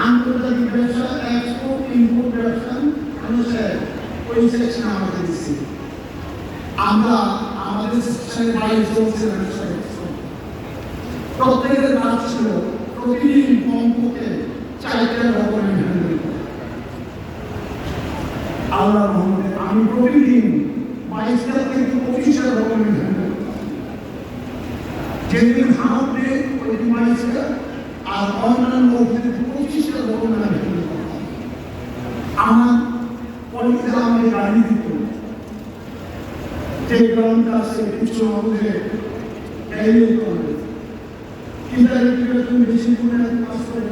আন্তর্জাতিক ব্যবসা, export import ব্যবসা অনুসারে ওই সেকশন আমাদের দিচ্ছি। আমরা আমাদের সেকশনের বাইরে চলছে প্রত্যেকের কাজ ছিল প্রতিদিন কমপক্ষে 4টা ডকুমেন্ট হ্যান্ডেল করা। আল্লাহ রহমতে আমি প্রতিদিন 22টা থেকে 25টা ডকুমেন্ট হ্যান্ডেল করতাম। যেদিন হাত দিয়ে ওই 22টা আর অন্যান্য 25টা ডকুমেন্ট হ্যান্ডেল করতাম। আমার কলেজে আমাকে গাড়ি দিত, যে গ্রামটা আছে কিছু আমাদের গাড়ি করে তুমি বেশি কাজ করে।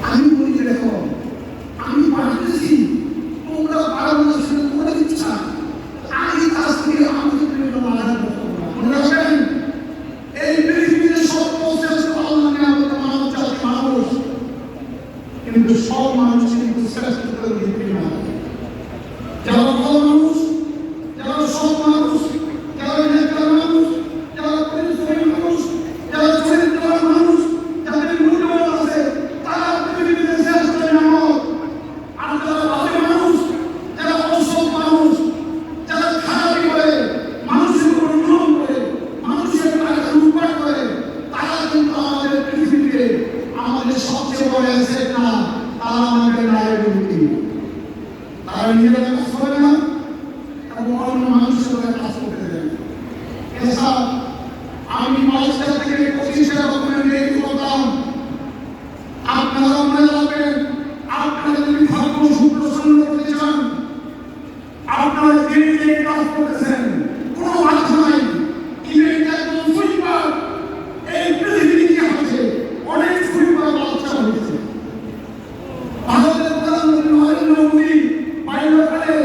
আমি বলি দেখো আমি পাঠাতেছি, তোমরা বাড়ানো করে দিচ্ছা, আমি কাজ থেকে আমাদের মনে রাখবেন এই পৃথিবীতে সর্বশ্রেষ্ঠ আল্লাহ নিয়ামত মানব জাতি মানুষ, কিন্তু সব মানুষ কিন্তু শ্রেষ্ঠ করে দিতে না। যারা ভালো মানুষ, যারা সব মানুষ, যারা নেতা মানুষ, যারা পরিশ্রমী মানুষ, যারা চরিত্রবান মানুষ, যাদের মূল্যবোধ আছে, তারা পৃথিবীতে শ্রেষ্ঠ নিয়ামত। আর যারা বাজে মানুষ, যারা অসৎ মানুষ, যারা খারাপি করে, মানুষের উপর জুলুম করে, মানুষের টাকা লুটপাট করে, তারা কিন্তু আমাদের পৃথিবীতে আমাদের সবচেয়ে বড় অ্যাসেট না, তারা আমাদের লায়াবিলিটি। তারা নিজেরা কাজ করে না এবং অন্য মানুষের সাথে কাজ করতে দেয়। এছাড়া আমি 22টা থেকে 25টা ডকুমেন্ট রেডি করতাম। আপনারা মনে রাখবেন, আপনারা যদি ভাগ্য সুপ্রসন্ন করতে চান, আপনারা যে কাজ করতেছেন কোনো বাধা নাই। ইংরেজিতে একজন সুইপার এই পৃথিবীর ইতিহাসে অনেক সুইপার বাচ্চা হয়েছে। ভারতের প্রধানমন্ত্রী নরেন্দ্র মোদী বাল্যকালে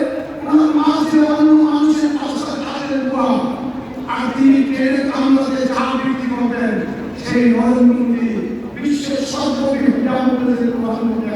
ওনার মা ছিল অন্য মানুষের পাশে কাজের বুয়া, আর তিনি ট্রেনে কামড়াতে চা বিক্রি করতেন। সেই নরেন্দ্র মোদী বিশ্বের সর্ববৃহৎ প্রধানমন্ত্রী।